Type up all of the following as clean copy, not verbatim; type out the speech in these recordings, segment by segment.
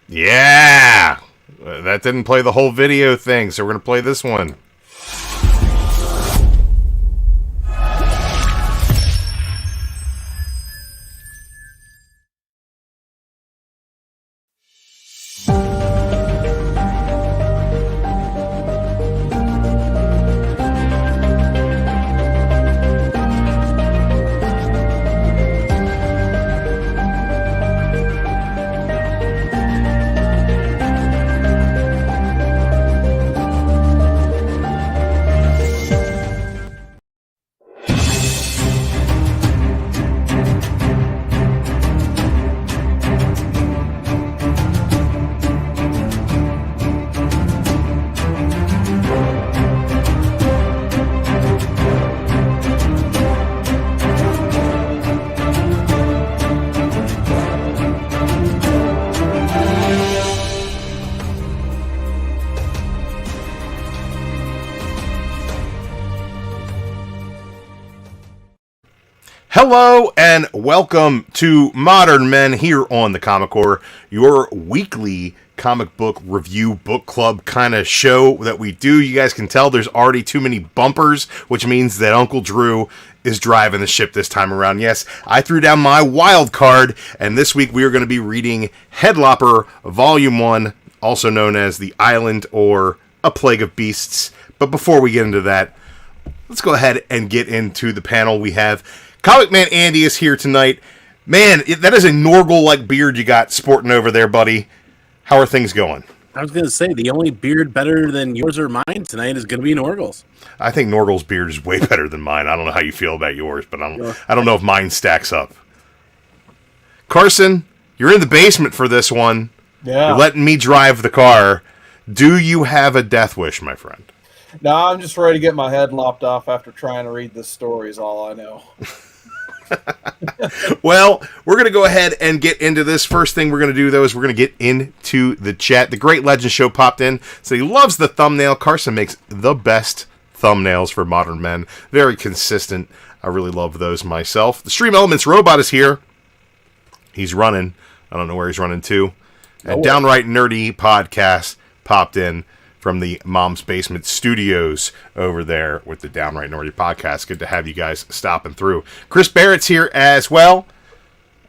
Yeah! That didn't play the whole video thing, so we're going to play this one. Hello and welcome to Modern Men here on the Comic Corps, your weekly comic book review book club kind of show that we do. You guys can tell there's already too many bumpers, which means that Uncle Drew is driving the ship this time around. Yes, I threw down my Wildcard, and this week we are going to be reading Head Lopper, Volume 1, also known as The Island or A Plague of Beasts. But before we get into that, let's go ahead and get into the panel we have. ComicManAndy is here tonight. Man, that is a Norgal-like beard you got sporting over there, buddy. How are things going? I was going to say, the only beard better than yours or mine tonight is going to be Norgal's. I think Norgal's beard is way better than mine. I don't know how you feel about yours, but I don't know if mine stacks up. Carson, you're in the basement for this one. Yeah. You're letting me drive the car. Do you have a death wish, my friend? No, I'm just ready to get my head lopped off after trying to read this story is all I know. Well, we're going to go ahead and get into this. First thing we're going to do, though, is we're going to get into the chat. The Great Legend Show popped in, so he loves the thumbnail. Carson makes the best thumbnails for Modern Men. Very consistent. I really love those myself. The Stream Elements Robot is here. He's running. I don't know where he's running to. And Downright Nerdy Podcast popped in from the Mom's Basement Studios over there with the Downright Nerdy Podcast. Good to have you guys stopping through. Chris Barrett's here as well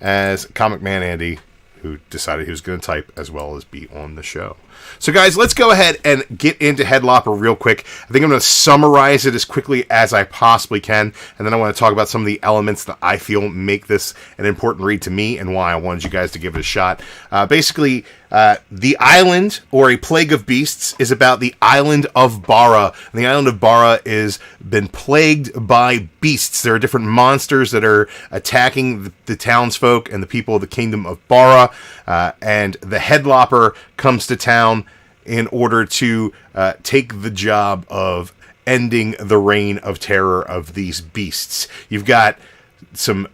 as ComicManAndy, who decided he was going to type as well as be on the show. So, guys, let's go ahead and get into Head Lopper real quick. I think I'm going to summarize it as quickly as I possibly can, and then I want to talk about some of the elements that I feel make this an important read to me and why I wanted you guys to give it a shot. Basically, The Island, or A Plague of Beasts, is about the island of Bara. And the island of Bara is been plagued by beasts. There are different monsters that are attacking the townsfolk and the people of the kingdom of Bara. And the Head Lopper comes to town in order to take the job of ending the reign of terror of these beasts. You've got some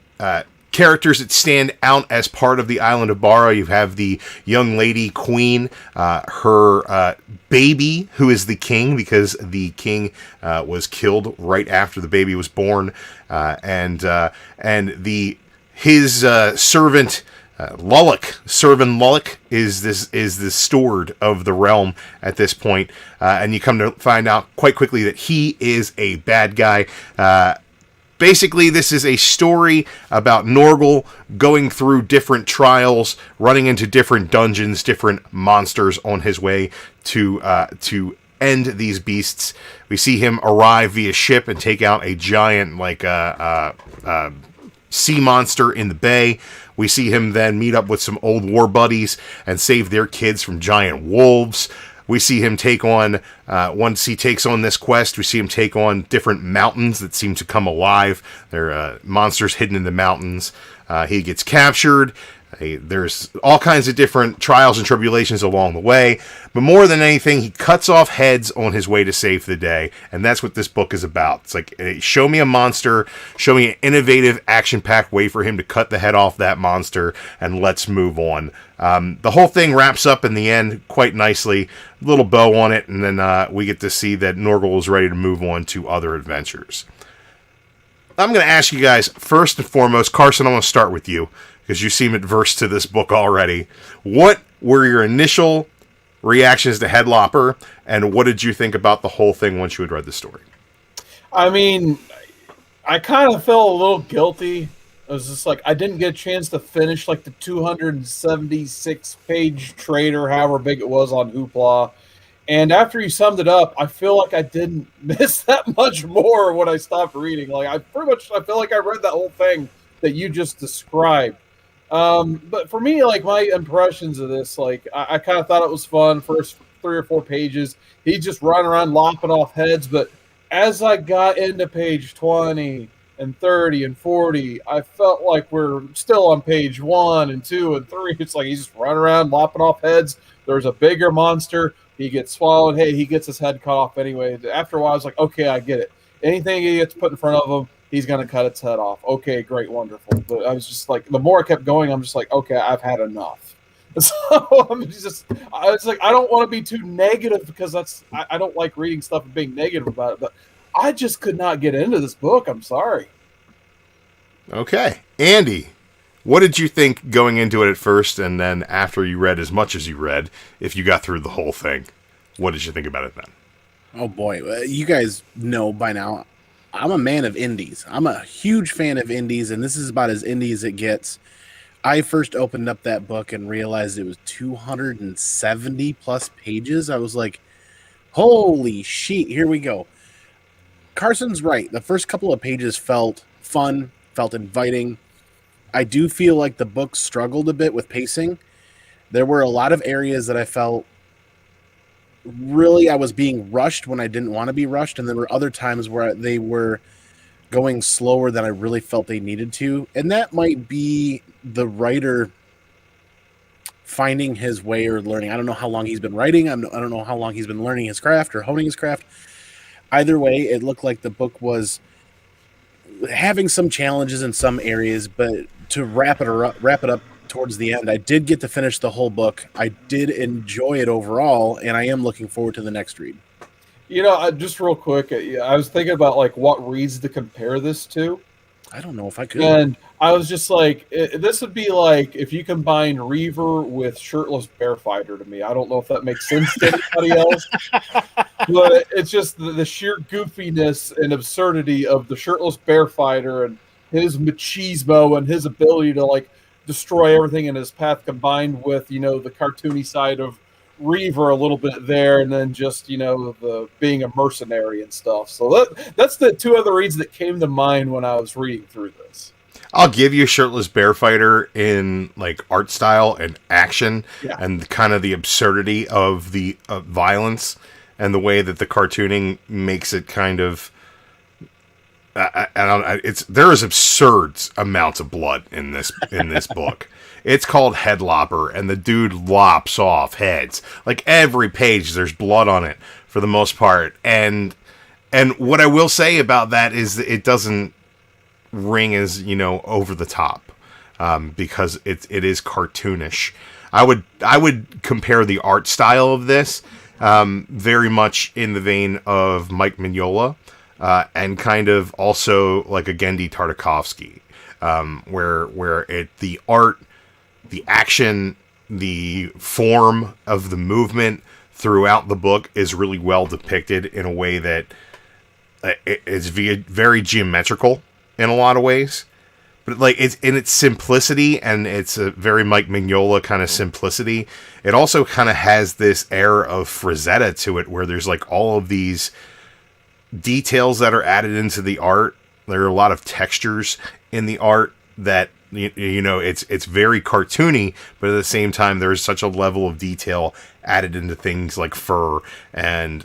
characters that stand out as part of the island of Bara. You have the young lady queen, her baby, who is the king, because the king was killed right after the baby was born, and his servant Lullock is the steward of the realm at this point, and you come to find out quite quickly that he is a bad guy. Basically, this is a story about Norgal going through different trials, running into different dungeons, different monsters on his way to end these beasts. We see him arrive via ship and take out a giant, sea monster in the bay. We see him then meet up with some old war buddies and save their kids from giant wolves. We see him take on, once he takes on this quest, we see him take on different mountains that seem to come alive. There are monsters hidden in the mountains. He gets captured. There's all kinds of different trials and tribulations along the way. But more than anything, he cuts off heads on his way to save the day. And that's what this book is about. It's like, show me a monster, show me an innovative, action-packed way for him to cut the head off that monster, and let's move on. The whole thing wraps up in the end quite nicely. A little bow on it, and then we get to see that Norgal is ready to move on to other adventures. I'm going to ask you guys, first and foremost, Carson, I want to start with you, because you seem adverse to this book already. What were your initial reactions to Head Lopper, and what did you think about the whole thing once you had read the story? I mean, I kind of felt a little guilty. I was just like, I didn't get a chance to finish like the 276-page trade or however big it was on Hoopla. And after you summed it up, I feel like I didn't miss that much more when I stopped reading. Like I feel like I read that whole thing that you just described. But for me, like my impressions of this, like I kind of thought it was fun. First 3 or 4 pages, he just running around lopping off heads. But as I got into page 20 and 30 and 40, I felt like we're still on page 1 and 2 and 3. It's like he's just running around lopping off heads. There's a bigger monster. He gets swallowed. Hey, he gets his head cut off anyway. After a while, I was like, okay, I get it. Anything he gets put in front of him, he's going to cut its head off. Okay, great, wonderful. But I was just like, the more I kept going, I'm just like, okay, I've had enough. So I was like, I don't want to be too negative because I don't like reading stuff and being negative about it. But I just could not get into this book. I'm sorry. Okay. Andy, what did you think going into it at first, and then after you read as much as you read, if you got through the whole thing, what did you think about it then? Oh boy, you guys know by now, I'm a man of indies. I'm a huge fan of indies, and this is about as indie as it gets. I first opened up that book and realized it was 270 plus pages. I was like, holy shit, here we go. Carson's right. The first couple of pages felt fun, felt inviting. I do feel like the book struggled a bit with pacing. There were a lot of areas that I felt really I was being rushed when I didn't want to be rushed, and there were other times where they were going slower than I really felt they needed to. And that might be the writer finding his way or learning. I don't know how long he's been writing. I don't know how long he's been learning his craft or honing his craft. Either way, it looked like the book was having some challenges in some areas, but to wrap it up towards the end, I did get to finish the whole book. I did enjoy it overall, and I am looking forward to the next read. You know, just real quick, I was thinking about like what reads to compare this to. I don't know if I could. And I was just like, this would be like if you combine Reaver with Shirtless Bear Fighter to me. I don't know if that makes sense to anybody else, but it's just the sheer goofiness and absurdity of the Shirtless Bear Fighter and his machismo and his ability to like destroy everything in his path, combined with, you know, the cartoony side of Reaver a little bit there, and then just, you know, the being a mercenary and stuff. So that's the two other reads that came to mind when I was reading through this. I'll give you Shirtless Bear Fighter in like art style and action, and kind of the absurdity of the violence and the way that the cartooning makes it kind of. There is absurd amounts of blood in this book. It's called Head Lopper, and the dude lops off heads. Like every page, there's blood on it for the most part. And what I will say about that is that it doesn't ring as, you know, over the top, because it is cartoonish. I would compare the art style of this very much in the vein of Mike Mignola, and kind of also like a Genndy Tartakovsky, where the art, the action, the form of the movement throughout the book is really well depicted in a way that is very geometrical in a lot of ways. But like it's in its simplicity, and it's a very Mike Mignola kind of simplicity. It also kind of has this air of Frazetta to it, where there's like all of these details that are added into the art. There are a lot of textures in the art that, you know, it's very cartoony, but at the same time, there's such a level of detail added into things like fur and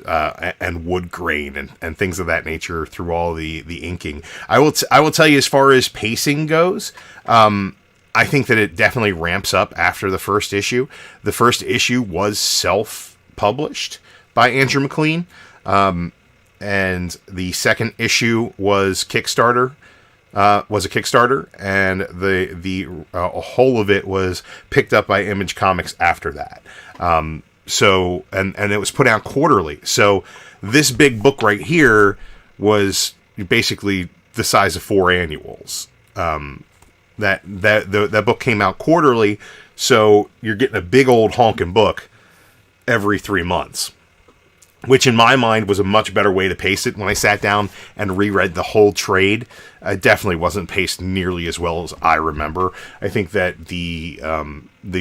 wood grain and things of that nature through all the inking. I will tell you, as far as pacing goes, I think that it definitely ramps up after the first issue. The first issue was self-published by Andrew MacLean, and the second issue was Kickstarter. Was a Kickstarter, and the whole of it was picked up by Image Comics after that. So it was put out quarterly. So this big book right here was basically the size of 4 annuals. That book came out quarterly, So you're getting a big old honking book every 3 months, which in my mind was a much better way to pace it. When I sat down and reread the whole trade, it definitely wasn't paced nearly as well as I remember. I think that the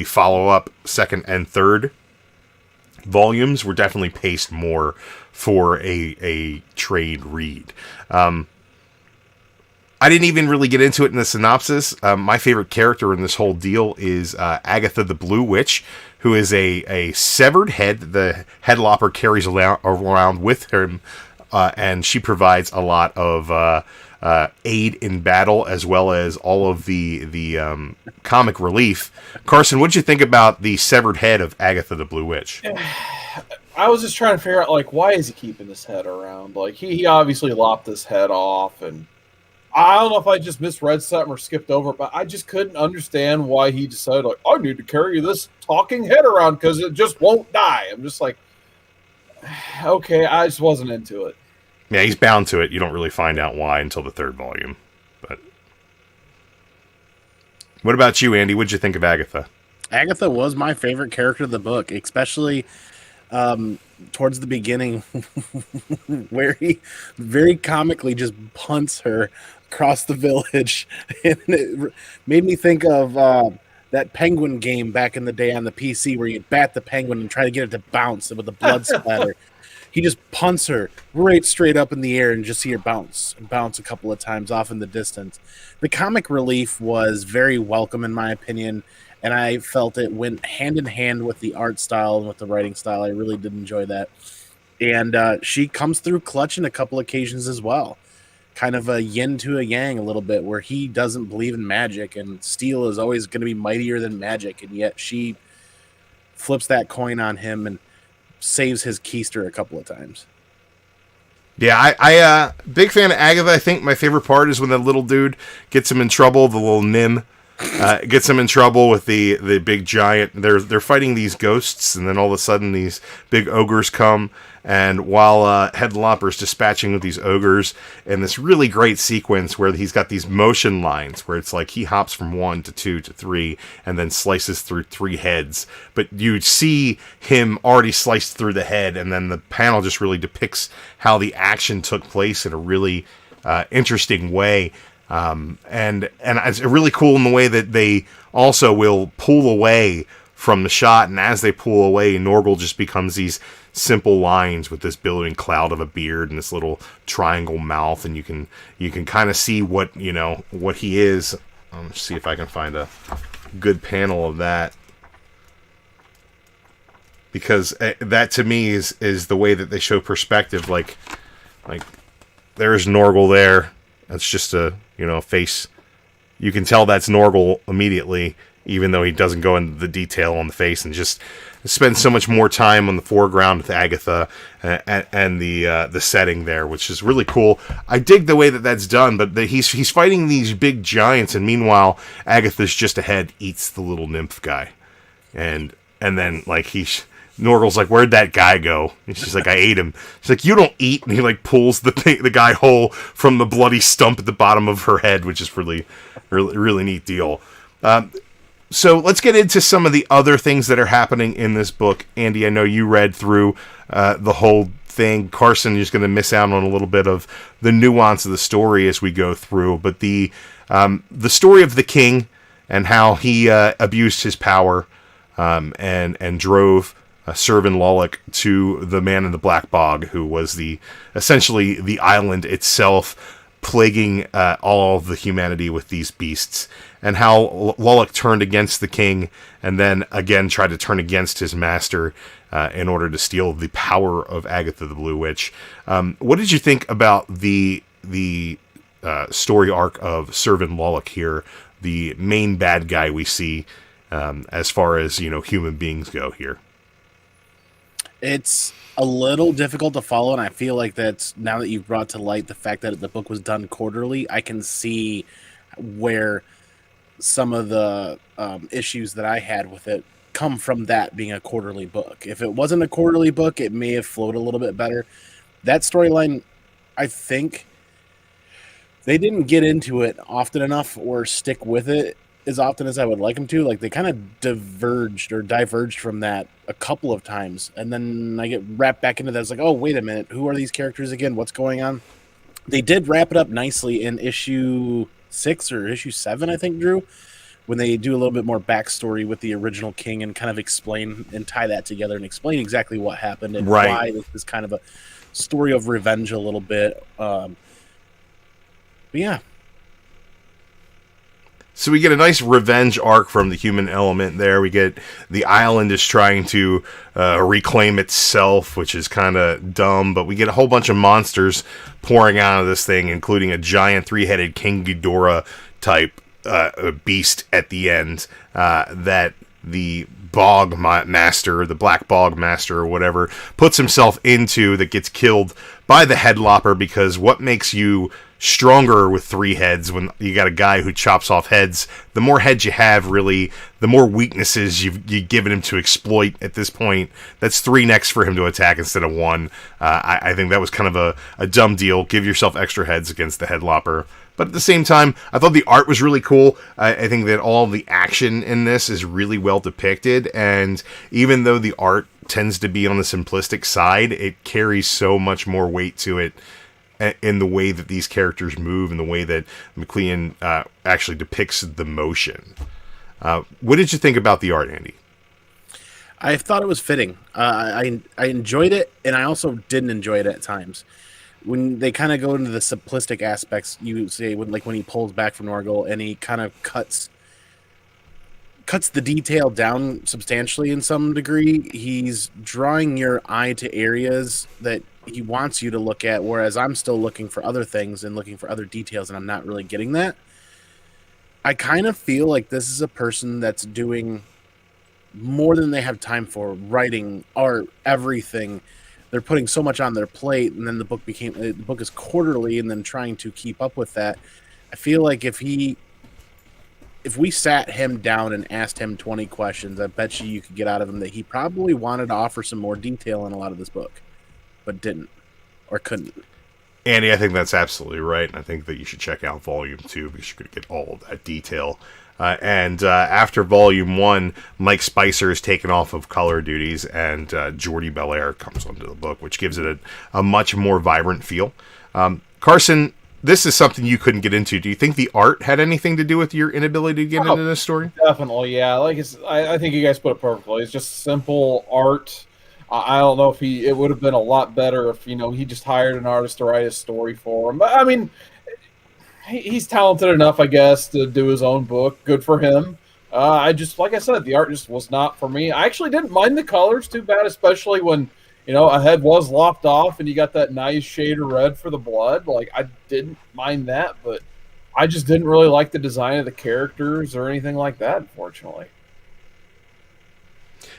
follow-up second and third volumes were definitely paced more for a trade read. I didn't even really get into it in the synopsis. My favorite character in this whole deal is Agatha the Blue Witch, who is a severed head the Head Lopper carries around with him, and she provides a lot of aid in battle, as well as all of the comic relief. Carson, what did you think about the severed head of Agatha the Blue Witch? I was just trying to figure out, like, why is he keeping this head around? Like, he obviously lopped this head off, and I don't know if I just misread something or skipped over it, but I just couldn't understand why he decided, like, I need to carry this talking head around because it just won't die. I'm just like, okay, I just wasn't into it. Yeah, he's bound to it. You don't really find out why until the third volume. But what about you, Andy? What'd you think of Agatha? Agatha was my favorite character of the book, especially towards the beginning where he very comically just punts her across the village. And it made me think of that penguin game back in the day on the PC where you bat the penguin and try to get it to bounce with the blood splatter. He just punts her right straight up in the air and just see her bounce a couple of times off in the distance. The comic relief was very welcome in my opinion, and I felt it went hand in hand with the art style and with the writing style. I really did enjoy that. And she comes through clutch in a couple occasions as well. Kind of a yin to a yang a little bit, where he doesn't believe in magic, and steel is always going to be mightier than magic, and yet she flips that coin on him and saves his keister a couple of times. Yeah, I big fan of Agatha. I think my favorite part is when the little dude gets him in trouble, the little Nim. Gets him in trouble with the big giant. They're fighting these ghosts, and then all of a sudden these big ogres come. And while Head Lopper's dispatching with these ogres, in this really great sequence where he's got these motion lines, where it's like he hops from 1 to 2 to 3, and then slices through 3 heads. But you see him already sliced through the head, and then the panel just really depicts how the action took place in a really interesting way. And it's really cool in the way that they also will pull away from the shot, and as they pull away, Norgal just becomes these simple lines with this billowing cloud of a beard and this little triangle mouth, and you can kind of see what he is. Let's see if I can find a good panel of that, because that to me is the way that they show perspective. Like there's Norgal there. That's just a face. You can tell that's Norgal immediately, even though he doesn't go into the detail on the face, and just spend so much more time on the foreground with Agatha and the setting there, which is really cool. I dig the way that that's done, but he's fighting these big giants, and meanwhile Agatha's just ahead, eats the little nymph guy, and then like Norgal's like, where'd that guy go? And she's like, I ate him. She's like, you don't eat. And he like pulls the guy whole from the bloody stump at the bottom of her head, which is really neat deal. So let's get into some of the other things that are happening in this book. Andy, I know you read through the whole thing. Carson, you're just going to miss out on a little bit of the nuance of the story as we go through. But the story of the king and how he abused his power and drove Servan Lollick to the man in the black bog, who was essentially the island itself, plaguing all of the humanity with these beasts, and how Lollick turned against the king and then again tried to turn against his master in order to steal the power of Agatha the Blue Witch. What did you think about the story arc of Servan Lollick here, the main bad guy we see as far as human beings go here? It's a little difficult to follow, and I feel like that's, now that you've brought to light the fact that the book was done quarterly, I can see where some of the issues that I had with it come from, that being a quarterly book. If it wasn't a quarterly book, it may have flowed a little bit better. That storyline, I think they didn't get into it often enough or stick with it as often as I would like them to. Like, they kind of diverged from that a couple of times, and then I get wrapped back into that. It's like, oh, wait a minute, who are these characters again? What's going on? They did wrap it up nicely in issue 6 or issue 7, I think, Drew, when they do a little bit more backstory with the original king and kind of explain and tie that together and explain exactly what happened and why this is kind of a story of revenge a little bit. But yeah. So we get a nice revenge arc from the human element there. We get the island is trying to reclaim itself, which is kind of dumb. But we get a whole bunch of monsters pouring out of this thing, including a giant 3-headed King Ghidorah type beast at the end that the bog master, the black bog master or whatever, puts himself into, that gets killed by the Head Lopper, because what makes you stronger with 3 heads when you got a guy who chops off heads? The more heads you have, really, the more weaknesses you've given him to exploit at this point. That's 3 necks for him to attack instead of 1. I think that was kind of a dumb deal. Give yourself extra heads against the Head Lopper. But at the same time, I thought the art was really cool. I think that all the action in this is really well depicted, and even though the art tends to be on the simplistic side, it carries so much more weight to it in the way that these characters move and the way that McLean actually depicts the motion. What did you think about the art, Andy? I thought it was fitting. I enjoyed it, and I also didn't enjoy it at times. When they kind of go into the simplistic aspects, you say, when he pulls back from Norgal and he kind of cuts the detail down substantially in some degree. He's drawing your eye to areas that he wants you to look at, whereas I'm still looking for other things and looking for other details, and I'm not really getting that. I kind of feel like this is a person that's doing more than they have time for, writing, art, everything. They're putting so much on their plate, and then the book is quarterly, and then trying to keep up with that. I feel like if we sat him down and asked him 20 questions, I bet you could get out of him that he probably wanted to offer some more detail in a lot of this book, but didn't or couldn't. Andy, I think that's absolutely right. I think that you should check out Volume 2 because you're going to get all of that detail. And after Volume 1, Mike Spicer is taken off of color duties, and Jordi Belair comes onto the book, which gives it a much more vibrant feel. Carson, this is something you couldn't get into. Do you think the art had anything to do with your inability to get into this story? Definitely, yeah. I think you guys put it perfectly. It's just simple art. I don't know if it would have been a lot better if, he just hired an artist to write a story for him. But, I mean, he's talented enough, I guess, to do his own book. Good for him. Like I said, the art just was not for me. I actually didn't mind the colors too bad, especially when, a head was lopped off and you got that nice shade of red for the blood. Like, I didn't mind that, but I just didn't really like the design of the characters or anything like that, unfortunately.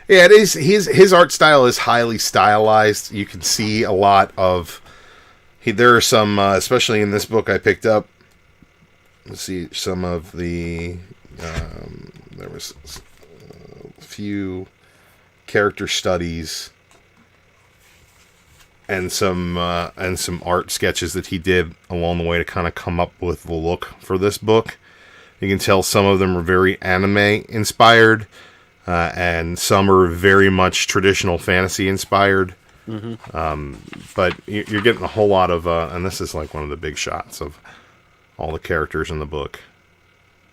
Yeah, it is. His art style is highly stylized. You can see a lot of... There are some, especially in this book I picked up, let's see, some of the... there was a few character studies and some art sketches that he did along the way to kind of come up with the look for this book. You can tell some of them are very anime inspired, and some are very much traditional fantasy inspired. Mm-hmm. But you're getting a whole lot of, and this is like one of the big shots of all the characters in the book.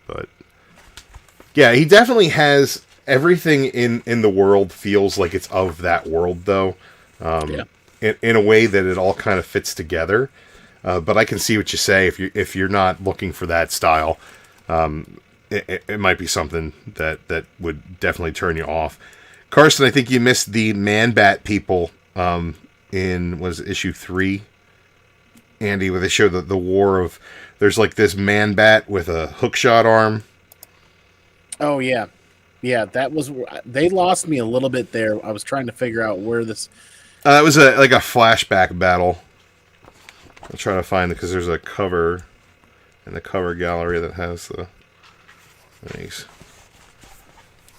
But yeah, he definitely has everything in the world feels like it's of that world, though. In a way that it all kind of fits together. But I can see what you say. If you're not looking for that style, it might be something that would definitely turn you off. Carson, I think you missed the Man-Bat people in, what is it, issue 3? Andy, where they show the war of... There's like this Man-Bat with a hookshot arm. Oh, yeah. Yeah, that was... They lost me a little bit there. I was trying to figure out where this... It was like a flashback battle. I'll try to find it because there's a cover in the cover gallery that has the... He's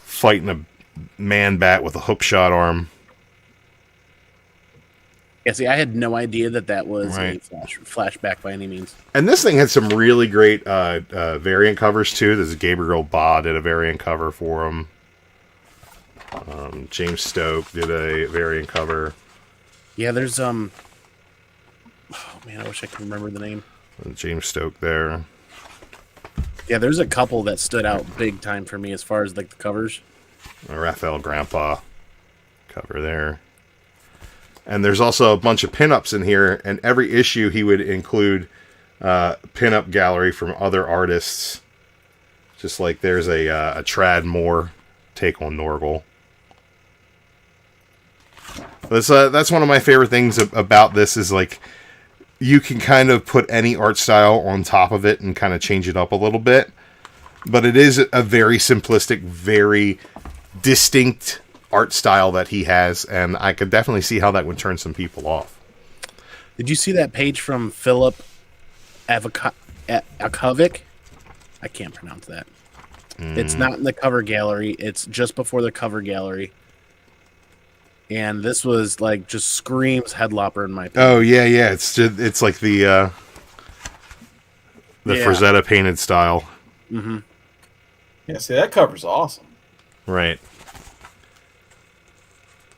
fighting a Man-Bat with a hookshot arm. Yeah, see, I had no idea that was Right. a flashback by any means. And this thing had some really great variant covers too. There's Gabriel Ba did a variant cover for him. James Stoke did a variant cover. Yeah, there's oh man, I wish I could remember the name. James Stoke there. Yeah, there's a couple that stood out big time for me as far as like the covers. Raphael Grandpa cover there. And there's also a bunch of pinups in here, and every issue he would include pinup gallery from other artists. Just like there's a Trad Moore take on Norgal. That's one of my favorite things about this is like you can kind of put any art style on top of it and kind of change it up a little bit. But it is a very simplistic, very distinct art style that he has, and I could definitely see how that would turn some people off. Did you see that page from Philip Akovic? I can't pronounce that. It's not in the cover gallery. It's just before the cover gallery. And this was like just screams Head Lopper in my opinion. Oh yeah. It's like the Frazetta painted style. Mm-hmm. Yeah, see, that cover's awesome. Right.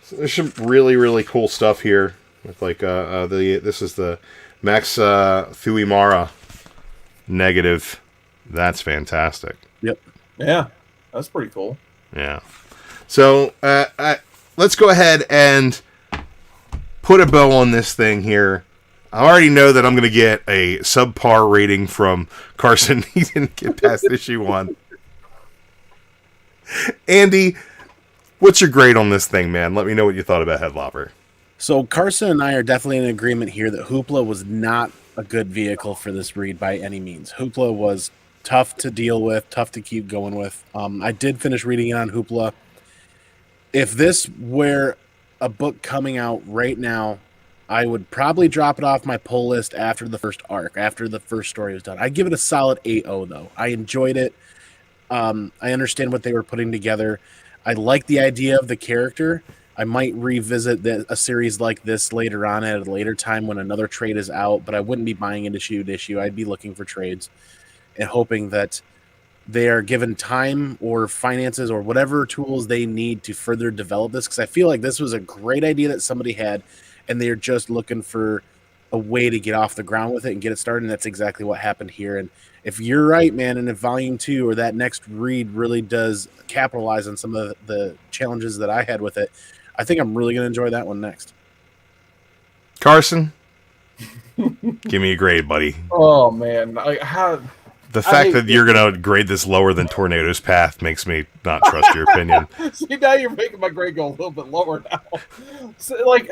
So there's some really, really cool stuff here. With like this is the Max Thuimara negative. That's fantastic. Yep. Yeah, that's pretty cool. Yeah. So let's go ahead and put a bow on this thing here. I already know that I'm going to get a subpar rating from Carson. He didn't get past issue 1. Andy, what's your grade on this thing, man? Let me know what you thought about Head Lopper. So Carson and I are definitely in agreement here that Hoopla was not a good vehicle for this read by any means. Hoopla was tough to deal with, tough to keep going with. I did finish reading it on Hoopla. If this were a book coming out right now, I would probably drop it off my pull list after the first arc, after the first story was done. I'd give it a solid 8.0, though. I enjoyed it. I understand what they were putting together. I like the idea of the character. I might revisit a series like this later on at a later time when another trade is out, but I wouldn't be buying it issue to issue. I'd be looking for trades and hoping that they are given time or finances or whatever tools they need to further develop this, because I feel like this was a great idea that somebody had, and they're just looking for a way to get off the ground with it and get it started, and that's exactly what happened here. And if you're right, man, and if Volume 2 or that next read really does capitalize on some of the challenges that I had with it, I think I'm really going to enjoy that one next. Carson, give me a grade, buddy. Oh, man. The fact that you're going to grade this lower than Tornado's Path makes me not trust your opinion. See, now you're making my grade go a little bit lower now. So, like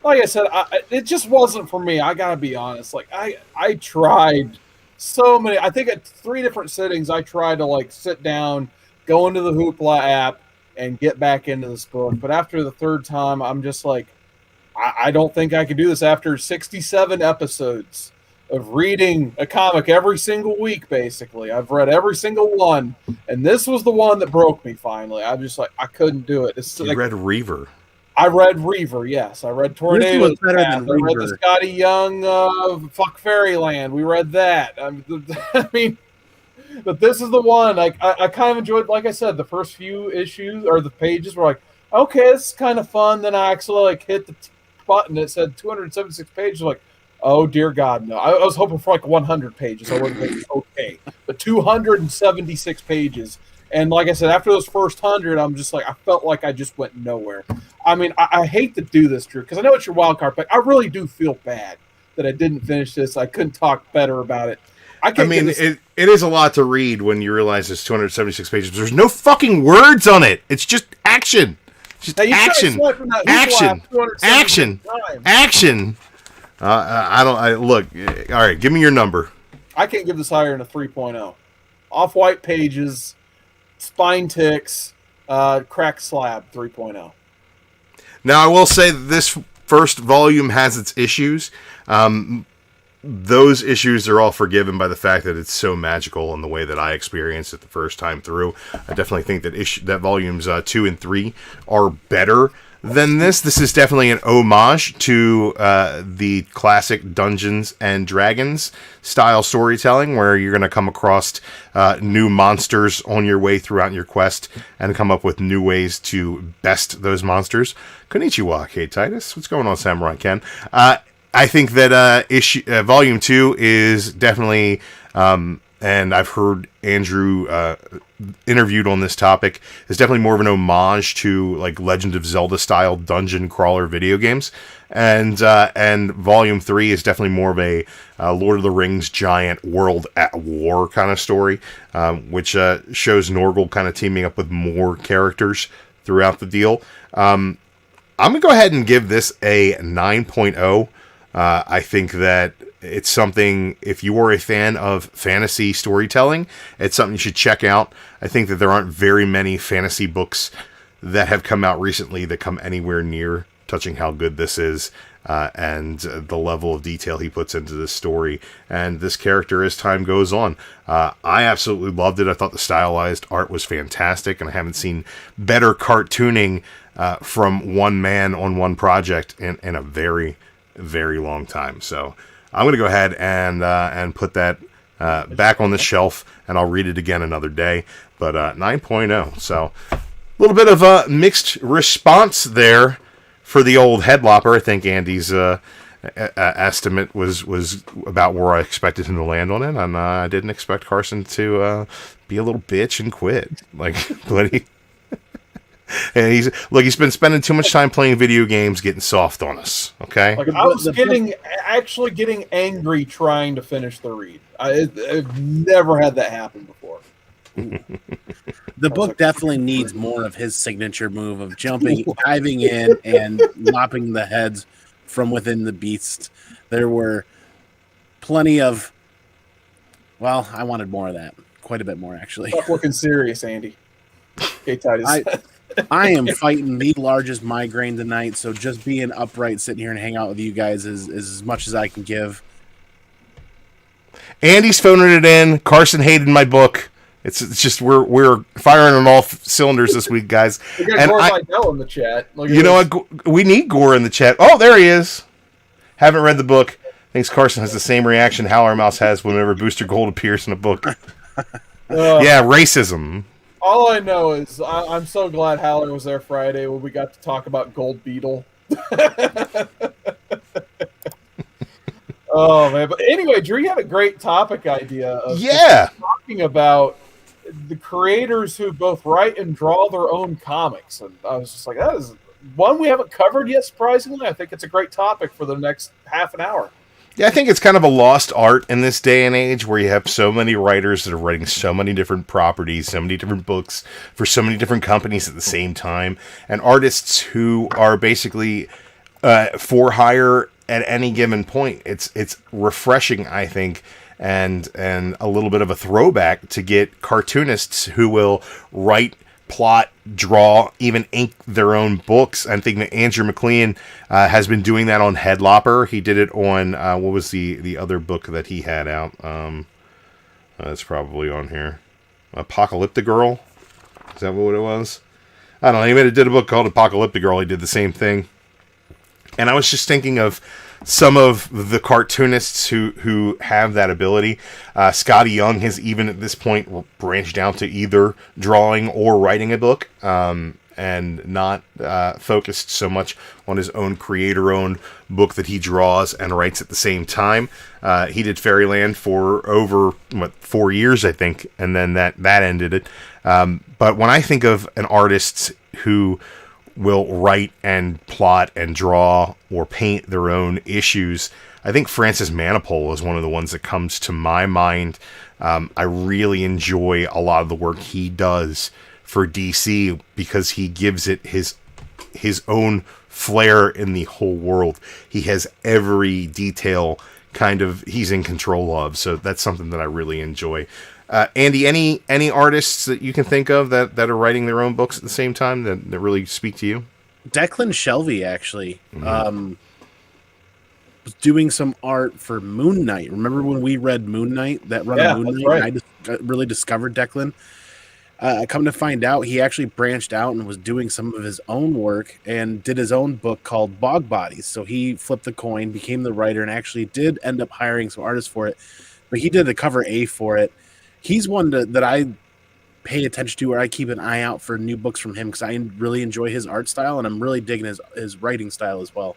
I said, it just wasn't for me. I got to be honest. Like, I tried so many. I think at 3 different sittings, I tried to, like, sit down, go into the Hoopla app, and get back into this book. But after the 3rd time, I'm just like, I don't think I can do this after 67 episodes of reading a comic every single week, basically. I've read every single one, and this was the one that broke me finally. I'm just like, I couldn't do it. You read Reaver. I read Reaver, yes. I read Tornado. I read the Scotty Young Fuck Fairyland. We read that. I mean, but this is the one. Like, I kind of enjoyed, like I said, the first few issues or the pages were like, okay, this is kind of fun. Then I actually like hit the button that said 276 pages. Like, oh dear God, no! I was hoping for like 100 pages. I wasn't thinking, okay, but 276 pages. And like I said, after those first 100, I'm just like, I felt like I just went nowhere. I mean, I hate to do this, Drew, because I know it's your wild card pick. I really do feel bad that I didn't finish this. I couldn't talk better about it. It is a lot to read when you realize it's 276 pages. There's no fucking words on it. It's just action. Just action. Action. Look. All right, give me your number. I can't give this higher than a 3.0. Off-white pages, spine ticks, cracked slab, 3.0. Now, I will say that this first volume has its issues. Those issues are all forgiven by the fact that it's so magical in the way that I experienced it the first time through. I definitely think that that volumes 2 and 3 are better than this. This is definitely an homage to the classic Dungeons and Dragons style storytelling, where you're going to come across new monsters on your way throughout your quest and come up with new ways to best those monsters. Konnichiwa, Kate Titus. What's going on, Samurai Ken? I think that Volume 2 is definitely, and I've heard Andrew interviewed on this topic, is definitely more of an homage to like Legend of Zelda style dungeon crawler video games, and Volume 3 is definitely more of a Lord of the Rings giant world at war kind of story, which shows Norgal kind of teaming up with more characters throughout the deal. I'm gonna go ahead and give this a 9.0. I think that it's something, if you are a fan of fantasy storytelling, it's something you should check out. I think that there aren't very many fantasy books that have come out recently that come anywhere near touching how good this is, and the level of detail he puts into this story and this character as time goes on. I absolutely loved it. I thought the stylized art was fantastic, and I haven't seen better cartooning from one man on one project in a very, very long time. So I'm going to go ahead and put that back on the shelf, and I'll read it again another day. But 9.0. So a little bit of a mixed response there for the old Head Lopper. I think Andy's estimate was about where I expected him to land on it, and I didn't expect Carson to be a little bitch and quit. Like, but he... And he's been spending too much time playing video games, getting soft on us. Okay, like I was actually getting angry trying to finish the read. I've never had that happen before. The book definitely needs more of his signature move of jumping, diving in, and lopping the heads from within the beast. There were plenty of. Well, I wanted more of that. Quite a bit more, actually. Stop looking serious, Andy. Okay, Titus. I am fighting the largest migraine tonight, so just being upright, sitting here and hang out with you guys is as much as I can give. Andy's phoning it in. Carson hated my book. It's just we're firing on all cylinders this week, guys. We got Gore Vidal in the chat. You know what? We need Gore in the chat. Oh, there he is. Haven't read the book. Thinks Carson has the same reaction Howler Mouse has whenever Booster Gold appears in a book. Yeah, racism. All I know is I'm so glad Howler was there Friday when we got to talk about Gold Beetle. Oh, man. But anyway, Drew, you had a great topic idea of talking about the creators who both write and draw their own comics. And I was just like, that is one we haven't covered yet, surprisingly. I think it's a great topic for the next half an hour. Yeah, I think it's kind of a lost art in this day and age where you have so many writers that are writing so many different properties, so many different books for so many different companies at the same time, and artists who are basically for hire at any given point. It's refreshing, I think, and a little bit of a throwback to get cartoonists who will write, plot, draw, even ink their own books. I'm thinking that Andrew McLean has been doing that on Head Lopper. He did it on what was the other book that he had out? That's probably on here. Apocalyptic Girl. Is that what it was? I don't know. He did a book called Apocalyptic Girl. He did the same thing. And I was just thinking of some of the cartoonists who have that ability. Scotty Young has even at this point branched out to either drawing or writing a book, and not focused so much on his own creator-owned book that he draws and writes at the same time. He did Fairyland for over 4 years, I think, and then that ended it. But when I think of an artist who will write and plot and draw or paint their own issues, I think Francis Manapul is one of the ones that comes to my mind. I really enjoy a lot of the work he does for DC because he gives it his own flair in the whole world. He has every detail he's in control of, so that's something that I really enjoy. Andy, any artists that you can think of that are writing their own books at the same time that really speak to you? Declan Shelby actually was doing some art for Moon Knight. Remember when we read Moon Knight, that run of Moon Knight? Right. I really discovered Declan. I come to find out, he actually branched out and was doing some of his own work and did his own book called Bog Bodies. So he flipped the coin, became the writer, and actually did end up hiring some artists for it. But he did the cover A for it. He's one that I pay attention to, or I keep an eye out for new books from him because I really enjoy his art style, and I'm really digging his writing style as well.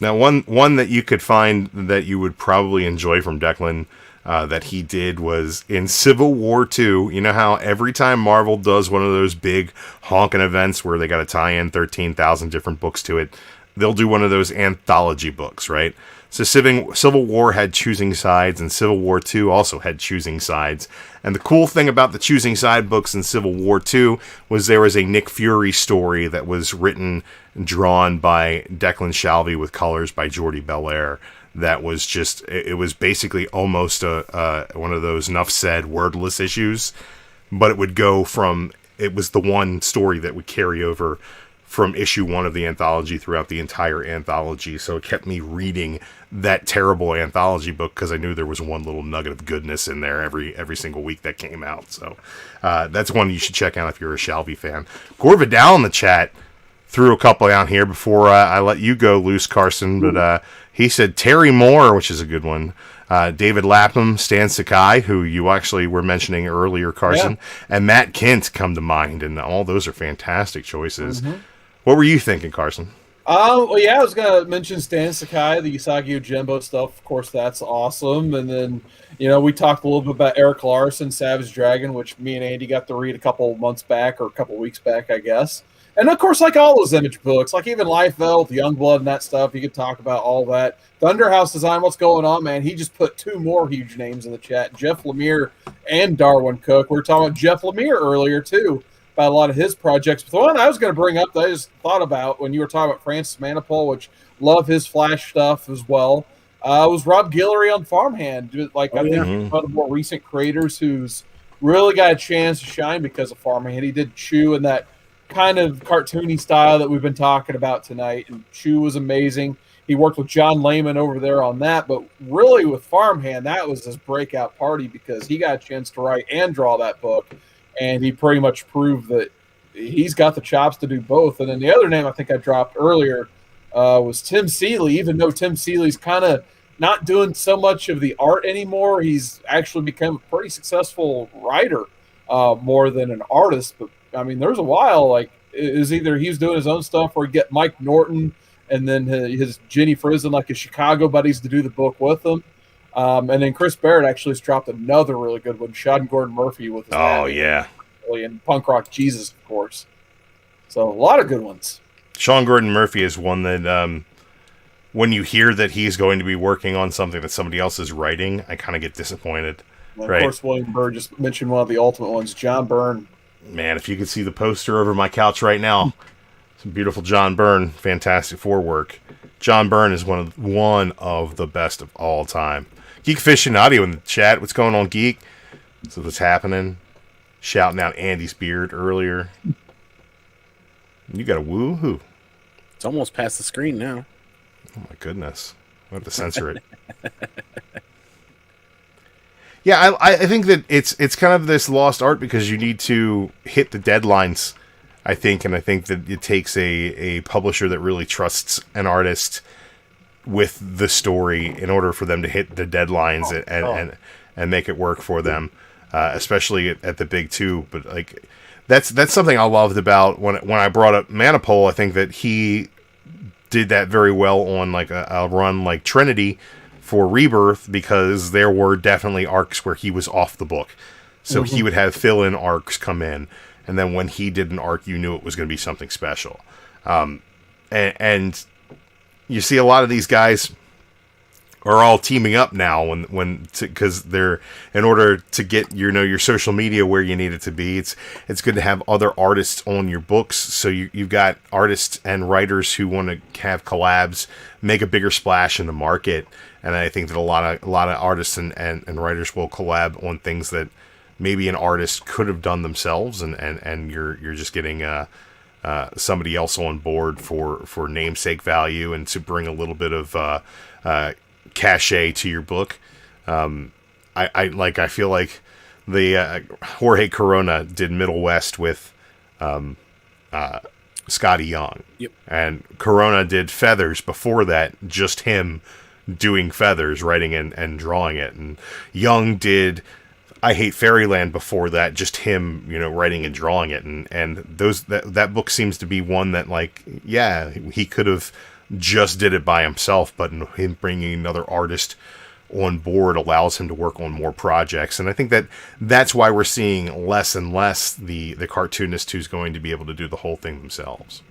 Now, one that you could find that you would probably enjoy from Declan that he did was in Civil War II. You know how every time Marvel does one of those big honking events where they got to tie in 13,000 different books to it, they'll do one of those anthology books, right? So Civil War had Choosing Sides, and Civil War II also had Choosing Sides. And the cool thing about the Choosing Side books in Civil War II was there was a Nick Fury story that was written and drawn by Declan Shalvey with colors by Jordi Belair. That was just, it was basically almost one of those enough said wordless issues, but it would go from, it was the one story that would carry over from issue 1 of the anthology throughout the entire anthology. So it kept me reading that terrible anthology book because I knew there was one little nugget of goodness in there every single week that came out. So that's one you should check out if you're a Shalvey fan. Gore Vidal in the chat threw a couple out here before I let you go loose, Carson. But he said Terry Moore, which is a good one. David Lapham, Stan Sakai, who you actually were mentioning earlier, Carson, and Matt Kent come to mind, and all those are fantastic choices. Mm-hmm. What were you thinking, Carson? Well, yeah, I was going to mention Stan Sakai, the Usagi Yojimbo stuff. Of course, that's awesome. And then, we talked a little bit about Eric Larson, Savage Dragon, which me and Andy got to read a couple months back, or a couple weeks back, I guess. And, of course, like all those Image books, like even Life Belt, Youngblood, and that stuff, you could talk about all that. Thunderhouse Design, what's going on, man? He just put 2 more huge names in the chat, Jeff Lemire and Darwin Cook. We were talking about Jeff Lemire earlier, too, about a lot of his projects. But the one I was going to bring up that I just thought about when you were talking about Francis Manapul, which love his Flash stuff as well, was Rob Guillory on Farmhand. I think one of the more recent creators who's really got a chance to shine because of Farmhand. He did Chew in that kind of cartoony style that we've been talking about tonight, and Chew was amazing. He worked with John Layman over there on that, but really with Farmhand, that was his breakout party because he got a chance to write and draw that book. And he pretty much proved that he's got the chops to do both. And then the other name I think I dropped earlier was Tim Seeley. Even though Tim Seeley's kind of not doing so much of the art anymore, he's actually become a pretty successful writer more than an artist. But, I mean, there's a while, like, it was either he was doing his own stuff or he'd get Mike Norton and then his Jenny Frison, like his Chicago buddies, to do the book with him. And then Chris Barrett actually has dropped another really good one, Sean Gordon Murphy with his and Punk Rock Jesus, of course. So a lot of good ones. Sean Gordon Murphy is one that when you hear that he's going to be working on something that somebody else is writing, I kind of get disappointed. And of course, William Byrne just mentioned one of the ultimate ones, John Byrne. Man, if you could see the poster over my couch right now, some beautiful John Byrne, Fantastic Four work. John Byrne is one of the best of all time. Geek Aficionado in the chat. What's going on, Geek? So what's happening? Shouting out Andy's beard earlier. You got a woo-hoo. It's almost past the screen now. Oh, my goodness. I'll have to censor it. Yeah, I think that it's kind of this lost art because you need to hit the deadlines, I think. And I think that it takes a publisher that really trusts an artist with the story in order for them to hit the deadlines and make it work for them, especially at the big 2. But like that's something I loved about when I brought up Manapul. I think that he did that very well on like a run like Trinity for Rebirth, because there were definitely arcs where he was off the book, so he would have fill-in arcs come in, and then when he did an arc, you knew it was going to be something special. And you see a lot of these guys are all teaming up now because they're, in order to get your social media where you need it to be. It's good to have other artists on your books. So you've got artists and writers who want to have collabs, make a bigger splash in the market. And I think that a lot of artists and writers will collab on things that maybe an artist could have done themselves, and you're just getting somebody else on board for namesake value and to bring a little bit of cachet to your book. I feel like Jorge Corona did Middle West with Scotty Young. Yep. And Corona did Feathers before that, just him doing Feathers, writing and drawing it. And Young did I Hate Fairyland before that, just him, writing and drawing it. And that book seems to be one that, like, yeah, he could have just did it by himself, but him bringing another artist on board allows him to work on more projects. And I think that's why we're seeing less and less the cartoonist who's going to be able to do the whole thing themselves.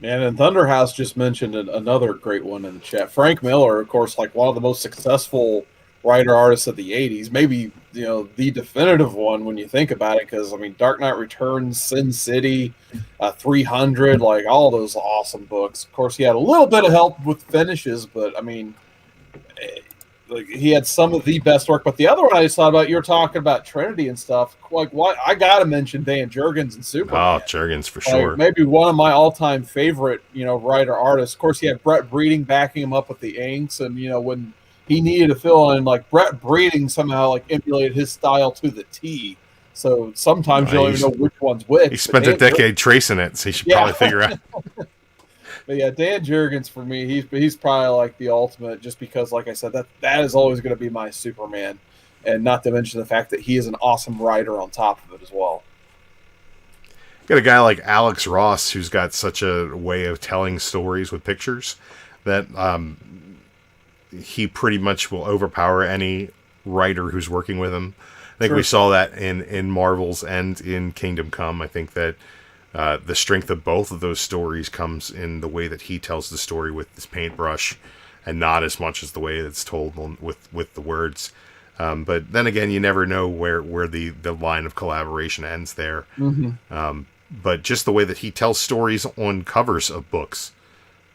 And Thunderhouse just mentioned another great one in the chat. Frank Miller, of course, like one of the most successful writer artists of the 80s, maybe the definitive one when you think about it, because I mean Dark Knight Returns, Sin City, 300, like all those awesome books. Of course, he had a little bit of help with finishes, but I mean, like he had some of the best work. But the other one I just thought about, you were talking about Trinity and stuff. Like, what I gotta mention Dan Jurgens and Superman. Oh, Jurgens for sure. Maybe one of my all-time favorite, writer artists. Of course, he had Brett Breeding backing him up with the inks, and when he needed to fill in, like Brett Breeding somehow like emulated his style to the T. So sometimes you don't even know which one's which. He spent a decade tracing it, so he should probably figure out. But yeah, Dan Jurgens for me, he's probably like the ultimate, just because, like I said, that is always going to be my Superman, and not to mention the fact that he is an awesome writer on top of it as well. Got a guy like Alex Ross who's got such a way of telling stories with pictures that he pretty much will overpower any writer who's working with him. I think we saw that in Marvels and in Kingdom Come. I think that the strength of both of those stories comes in the way that he tells the story with his paintbrush, and not as much as the way it's told with the words. But then again, you never know where the line of collaboration ends there. Mm-hmm. But just the way that he tells stories on covers of books,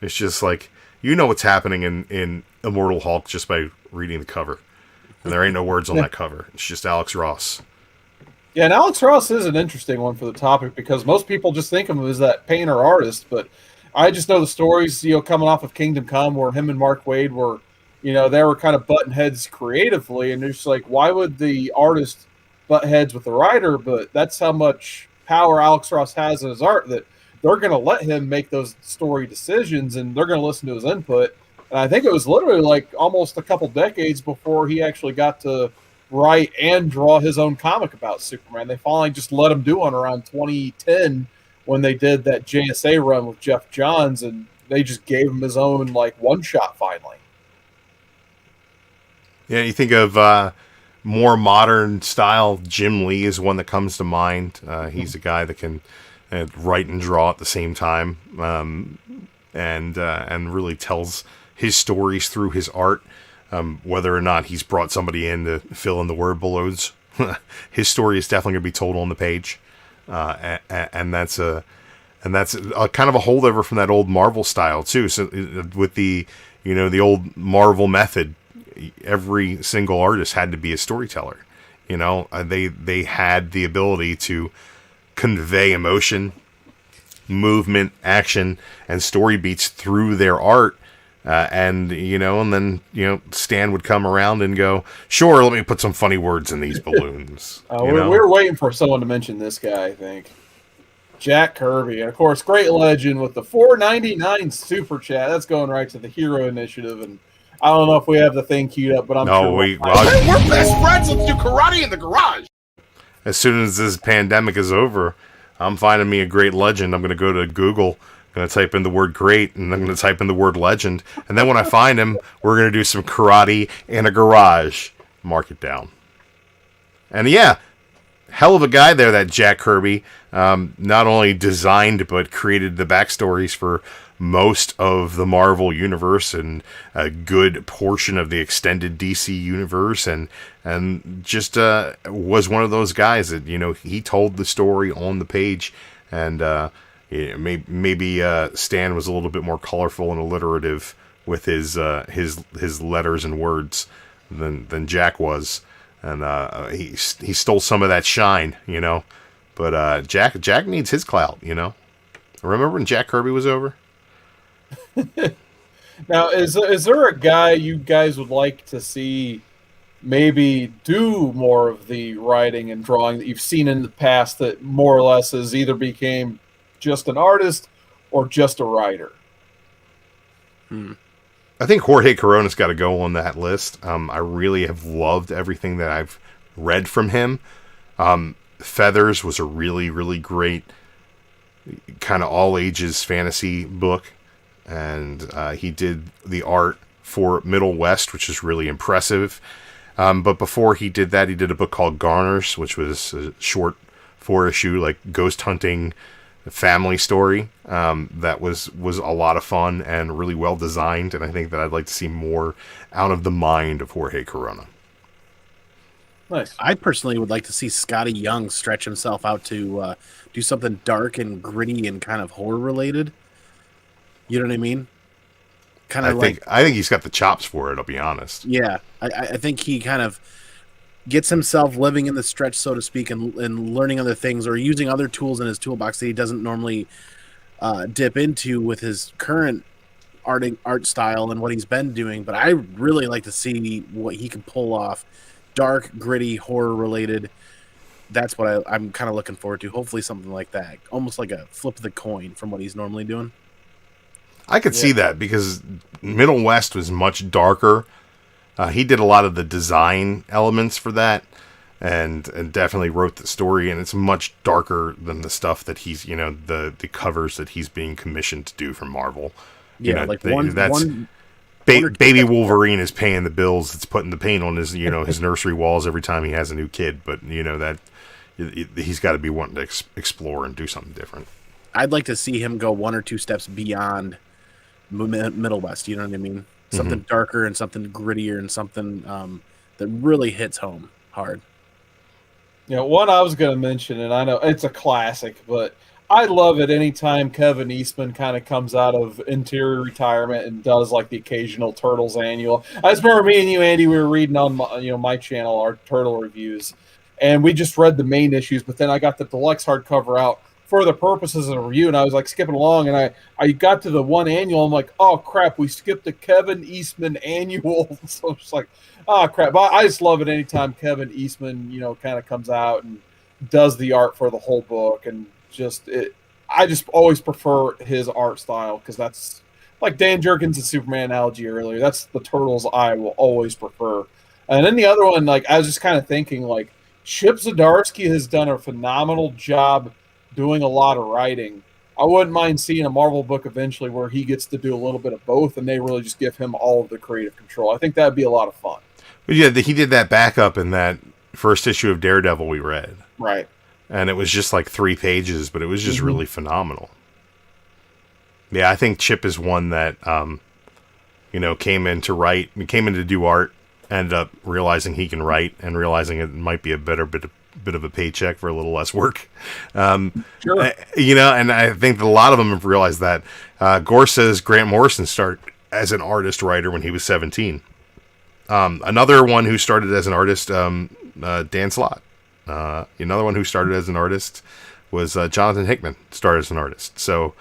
it's just like, what's happening in Immortal Hulk just by reading the cover. And there ain't no words on that cover. It's just Alex Ross. Yeah, and Alex Ross is an interesting one for the topic, because most people just think of him as that painter artist, but I just know the stories, coming off of Kingdom Come, where him and Mark Waid were, they were kind of button heads creatively, and it's like, why would the artist butt heads with the writer? But that's how much power Alex Ross has in his art, that they're going to let him make those story decisions, and they're going to listen to his input. And I think it was literally like almost a couple decades before he actually got to write and draw his own comic about Superman. They finally just let him do one around 2010 when they did that JSA run with Jeff Johns, and they just gave him his own like one shot finally. Yeah, you think of more modern style. Jim Lee is one that comes to mind. He's a guy that can write and draw at the same time, and really tells his stories through his art. Whether or not he's brought somebody in to fill in the word balloons, his story is definitely going to be told on the page, and that's a kind of a holdover from that old Marvel style too. So with the old Marvel method, every single artist had to be a storyteller. They had the ability to convey emotion, movement, action, and story beats through their art. And then Stan would come around and go, sure, let me put some funny words in these balloons. We were waiting for someone to mention this guy, I think. Jack Kirby. And, of course, great legend with the $4.99 super chat. That's going right to the Hero Initiative. And I don't know if we have the thing queued up, but I'm sure. We're best friends. Let's do karate in the garage. As soon as this pandemic is over, I'm finding me a great legend. I'm going to go to Google. I'm going to type in the word great, and I'm going to type in the word legend. And then when I find him, we're going to do some karate in a garage. Mark it down. And yeah, hell of a guy there, that Jack Kirby. Not only designed, but created the backstories for most of the Marvel universe and a good portion of the extended DC universe. And just was one of those guys that, he told the story on the page. And maybe Stan was a little bit more colorful and alliterative with his letters and words than Jack was, and he stole some of that shine, But Jack needs his clout, Remember when Jack Kirby was over? Now, is there a guy you guys would like to see maybe do more of the writing and drawing that you've seen in the past that more or less has either became just an artist or just a writer? I think Jorge Corona's got to go on that list. I really have loved everything that I've read from him. Feathers was a really, really great kind of all ages fantasy book. And he did the art for Middle West, which is really impressive. But before he did that, he did a book called Garners, which was a short 4-issue, like ghost hunting family story. That was a lot of fun and really well designed. And I think that I'd like to see more out of the mind of Jorge Corona. Nice. I personally would like to see Scotty Young stretch himself out to do something dark and gritty and kind of horror related. You know what I mean? I think he's got the chops for it, I'll be honest. Yeah, I think he kind of gets himself living in the stretch, so to speak, and learning other things or using other tools in his toolbox that he doesn't normally dip into with his current art style and what he's been doing. But I really like to see what he can pull off. Dark, gritty, horror-related. That's what I'm kind of looking forward to. Hopefully something like that. Almost like a flip of the coin from what he's normally doing. I could see that because Middle West was much darker. He did a lot of the design elements for that and definitely wrote the story, and it's much darker than the stuff that he's, the covers that he's being commissioned to do from Marvel. Yeah, Baby Wolverine is paying the bills. It's putting the paint on his, his nursery walls every time he has a new kid, but that he's got to be wanting to explore and do something different. I'd like to see him go 1 or 2 steps beyond Middle West, you know what I mean? Something darker and something grittier and something that really hits home hard. One I was going to mention, and I know it's a classic, but I love it anytime Kevin Eastman kind of comes out of interior retirement and does like the occasional Turtles annual. I just remember me and you, Andy, we were reading on my channel our Turtle reviews, and we just read the main issues, but then I got the deluxe hardcover out for the purposes of a review, and I was like skipping along, and I got to the one annual. I'm like, oh crap, we skipped the Kevin Eastman annual. So it's like, oh crap. But I just love it anytime Kevin Eastman, kind of comes out and does the art for the whole book, and I just always prefer his art style because that's like Dan Jurgens' Superman analogy earlier. That's the Turtles I will always prefer. And then the other one, like I was just kind of thinking, like Chip Zdarsky has done a phenomenal job doing a lot of writing. I wouldn't mind seeing a Marvel book eventually where he gets to do a little bit of both and they really just give him all of the creative control. I think that'd be a lot of fun. But yeah, he did that backup in that first issue of Daredevil we read. Right. And it was just like 3 pages, but it was just really phenomenal. Yeah, I think Chip is one that, came in to do art, ended up realizing he can write and realizing it might be a better bit of a paycheck for a little less work. Sure. And I think that a lot of them have realized that. Gore says Grant Morrison started as an artist writer when he was 17. Another one who started as an artist, Dan Slott. Another one who started as an artist was Jonathan Hickman, started as an artist. So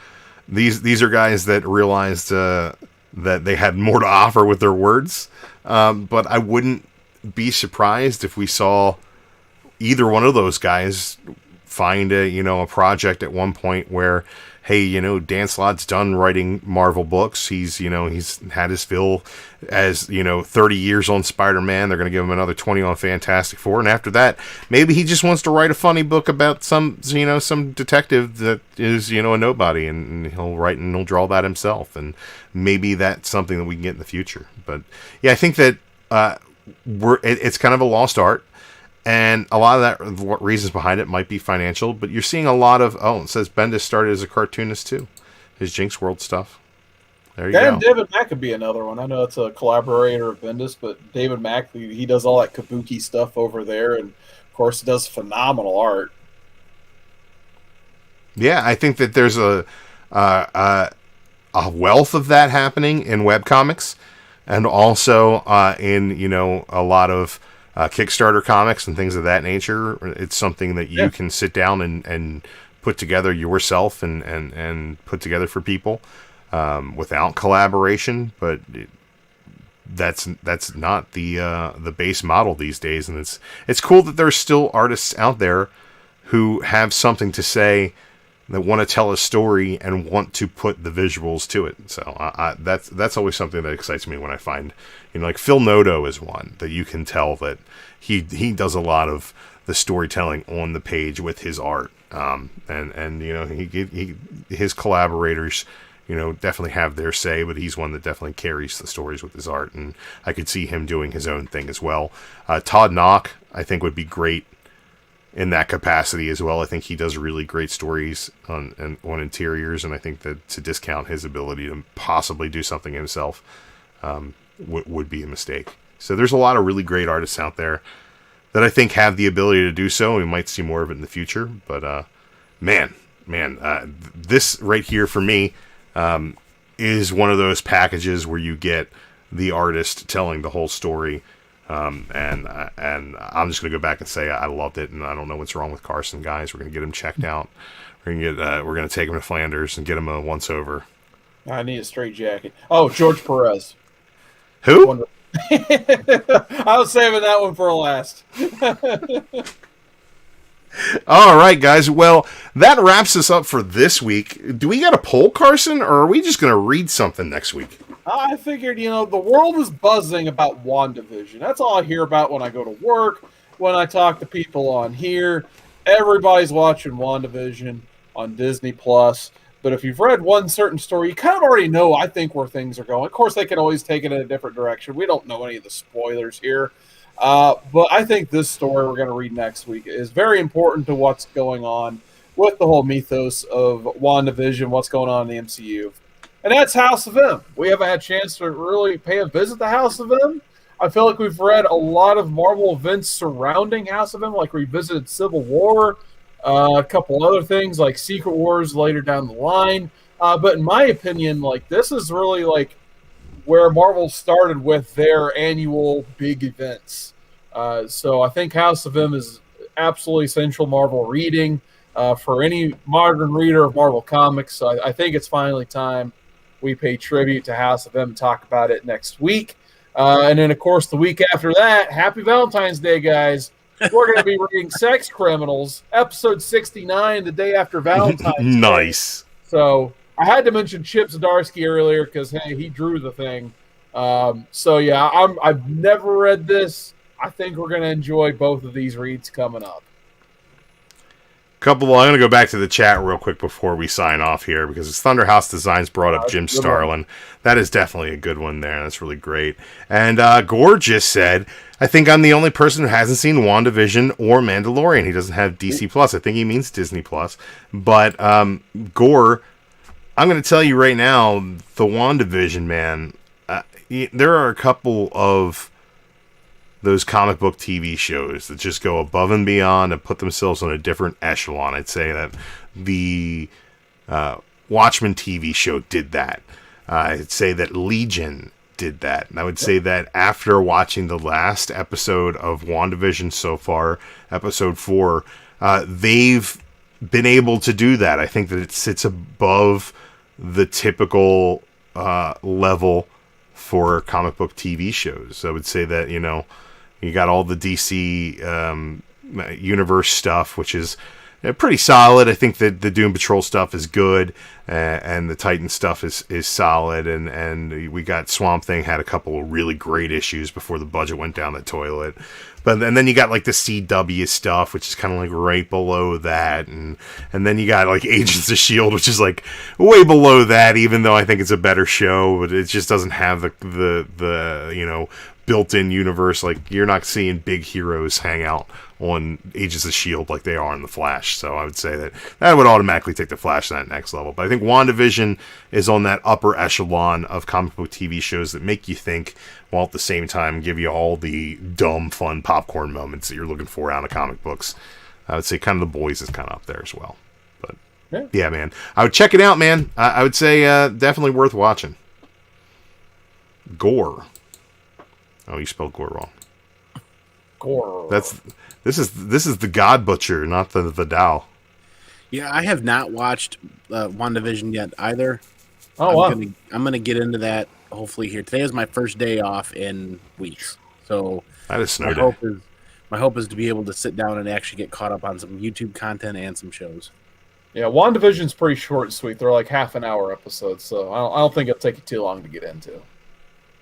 these are guys that realized that they had more to offer with their words. But I wouldn't be surprised if we saw either one of those guys find a project at one point where, hey, Dan Slott's done writing Marvel books. He's had his fill as, 30 years on Spider-Man. They're going to give him another 20 on Fantastic Four. And after that, maybe he just wants to write a funny book about some detective that is, a nobody, and he'll write and he'll draw that himself. And maybe that's something that we can get in the future. But yeah, I think that it's kind of a lost art. And a lot of that reasons behind it might be financial, but you're seeing a lot of, it says Bendis started as a cartoonist too. His Jinx World stuff. There you go. And David Mack could be another one. I know it's a collaborator of Bendis, but David Mack, he does all that kabuki stuff over there, and of course does phenomenal art. Yeah, I think that there's a wealth of that happening in webcomics, and also in a lot of Kickstarter comics and things of that nature. It's something that you can sit down and put together yourself and put together for people without collaboration. But that's not the base model these days, and it's cool that there's still artists out there who have something to say, that want to tell a story and want to put the visuals to it. So that's always something that excites me when I find, like Phil Noto is one that you can tell that he does a lot of the storytelling on the page with his art. And his collaborators, definitely have their say, but he's one that definitely carries the stories with his art, and I could see him doing his own thing as well. Todd Knock, I think, would be great in that capacity as well. I think he does really great stories on interiors, and I think that to discount his ability to possibly do something himself would be a mistake. So there's a lot of really great artists out there that I think have the ability to do so. We might see more of it in the future, but this right here for me is one of those packages where you get the artist telling the whole story. And I'm just gonna go back and say I loved it, and I don't know what's wrong with Carson, guys. We're gonna get him checked out. We're gonna take him to Flanders and get him a once over. I need a straight jacket. Oh, George Perez. Who? I was saving that one for last. All right, guys. Well, that wraps us up for this week. Do we got a poll, Carson, or are we just gonna read something next week? I figured, the world is buzzing about WandaVision. That's all I hear about when I go to work, when I talk to people on here. Everybody's watching WandaVision on Disney+. But if you've read one certain story, you kind of already know, I think, where things are going. Of course, they can always take it in a different direction. We don't know any of the spoilers here. But I think this story we're going to read next week is very important to what's going on with the whole mythos of WandaVision, what's going on in the MCU. And that's House of M. We haven't had a chance to really pay a visit to House of M. I feel like we've read a lot of Marvel events surrounding House of M, like we visited Civil War, a couple other things like Secret Wars later down the line. But in my opinion, this is really where Marvel started with their annual big events. So I think House of M is absolutely essential Marvel reading for any modern reader of Marvel Comics. So I think it's finally time we pay tribute to House of M and talk about it next week. And then, of course, the week after that, happy Valentine's Day, guys. We're going to be reading Sex Criminals, episode 69, the day after Valentine's Day. Nice. So I had to mention Chip Zdarsky earlier because, hey, he drew the thing. I've never read this. I think we're going to enjoy both of these reads coming up. I'm going to go back to the chat real quick before we sign off here, because Thunderhouse Designs brought up Jim Starlin. That is definitely a good one there. That's really great. And Gore just said, I think I'm the only person who hasn't seen WandaVision or Mandalorian. He doesn't have DC+. I think he means Disney+. But Gore, I'm going to tell you right now, the WandaVision, man, there are a couple of those comic book TV shows that just go above and beyond and put themselves on a different echelon. I'd say that the Watchmen TV show did that. I'd say that Legion did that. And I would say that after watching the last episode of WandaVision so far, episode 4, they've been able to do that. I think that it sits above the typical level for comic book TV shows. I would say that, you got all the DC universe stuff, which is pretty solid. I think that the Doom Patrol stuff is good, and the Titan stuff is solid, and we got Swamp Thing had a couple of really great issues before the budget went down the toilet. And then you got the CW stuff, which is kind of right below that, and then you got Agents of S.H.I.E.L.D., which is way below that, even though I think it's a better show, but it just doesn't have the built-in universe. You're not seeing big heroes hang out on Agents of S.H.I.E.L.D. like they are in The Flash. So I would say that would automatically take The Flash to that next level. But I think WandaVision is on that upper echelon of comic book TV shows that make you think, while at the same time give you all the dumb, fun popcorn moments that you're looking for out of comic books. I would say kind of The Boys is kind of up there as well. But yeah, man. I would check it out, man. I would say definitely worth watching. Gore. Oh, you spelled Gore wrong. Gore. This is the God Butcher, not the Vidal. Yeah, I have not watched WandaVision yet either. Oh, wow. I'm gonna get into that hopefully here. Today is my first day off in weeks. So That is my snow day. hope is to be able to sit down and actually get caught up on some YouTube content and some shows. Yeah, WandaVision's pretty short and sweet. They're like half an hour episodes, so I don't think it'll take you too long to get into.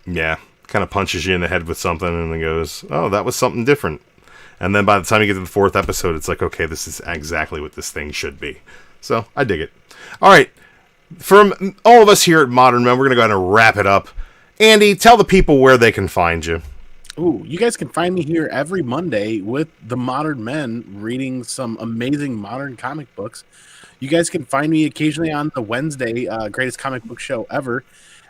Yeah, kind of punches you in the head with something and then goes, oh, that was something different. And then by the time you get to the 4th episode, it's like, okay, this is exactly what this thing should be. So I dig it. All right, from all of us here at Modern Men, we're going to go ahead and wrap it up. Andy, tell the people where they can find you. Ooh, you guys can find me here every Monday with the Modern Men reading some amazing modern comic books. You guys can find me occasionally on the Wednesday greatest comic book show ever.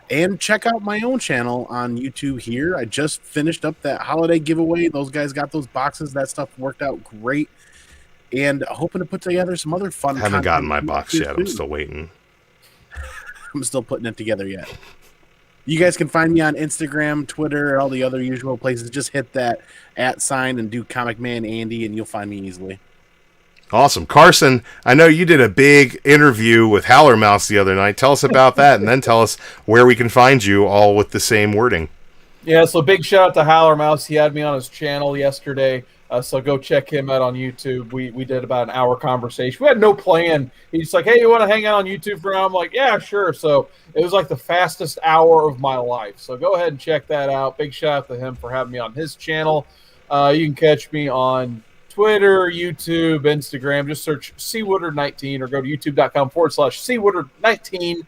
And check out my own channel on YouTube here. I just finished up that holiday giveaway. Those guys got those boxes. That stuff worked out great. And hoping to put together some other fun I haven't content gotten my box yet. I'm too. still waiting. I'm still putting it together yet. You guys can find me on Instagram, Twitter, and all the other usual places. Just hit that @ sign and do ComicManAndy, and you'll find me easily. Awesome. Carson, I know you did a big interview with Howler Mouse the other night. Tell us about that, and then tell us where we can find you, all with the same wording. Yeah, so big shout out to Howler Mouse. He had me on his channel yesterday, so go check him out on YouTube. We did about an hour conversation. We had no plan. He's like, hey, you want to hang out on YouTube for now? I'm like, yeah, sure. So it was like the fastest hour of my life. So go ahead and check that out. Big shout out to him for having me on his channel. You can catch me on Twitter, YouTube, Instagram. Just search cwoodard19 or go to youtube.com/cwoodard19.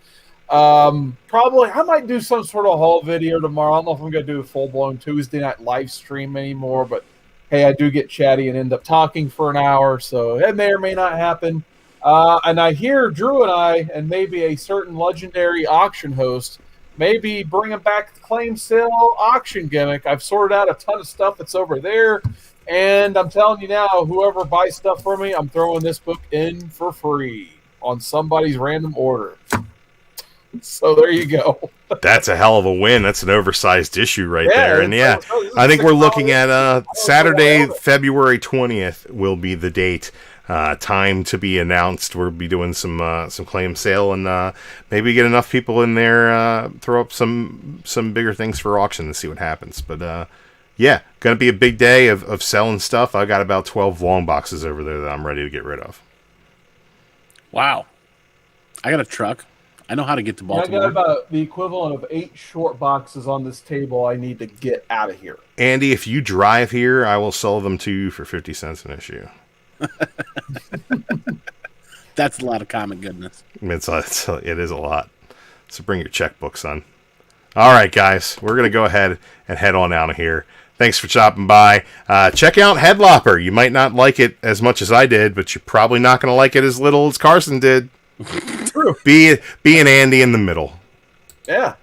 Probably I might do some sort of haul video tomorrow. I don't know if I'm going to do a full-blown Tuesday night live stream anymore, but hey, I do get chatty and end up talking for an hour, so it may or may not happen. And I hear Dru and I, and maybe a certain legendary auction host, maybe bringing back the claim sale auction gimmick. I've sorted out a ton of stuff that's over there. And I'm telling you now, whoever buys stuff from me, I'm throwing this book in for free on somebody's random order. So there you go. That's a hell of a win. That's an oversized issue right there. And yeah, I think we're looking at Saturday, February 20th will be the date. Time to be announced. We'll be doing some claim sale and maybe get enough people in there, throw up some bigger things for auction and see what happens. But yeah, going to be a big day of selling stuff. I got about 12 long boxes over there that I'm ready to get rid of. Wow. I got a truck. I know how to get to Baltimore. I got about the equivalent of 8 short boxes on this table I need to get out of here. Andy, if you drive here, I will sell them to you for 50 cents an issue. That's a lot of comic goodness. It is a lot. So bring your checkbook, son. All right, guys. We're going to go ahead and head on out of here. Thanks for stopping by. Check out Head Lopper. You might not like it as much as I did, but you're probably not going to like it as little as Carson did. True. Be an Andy in the middle. Yeah.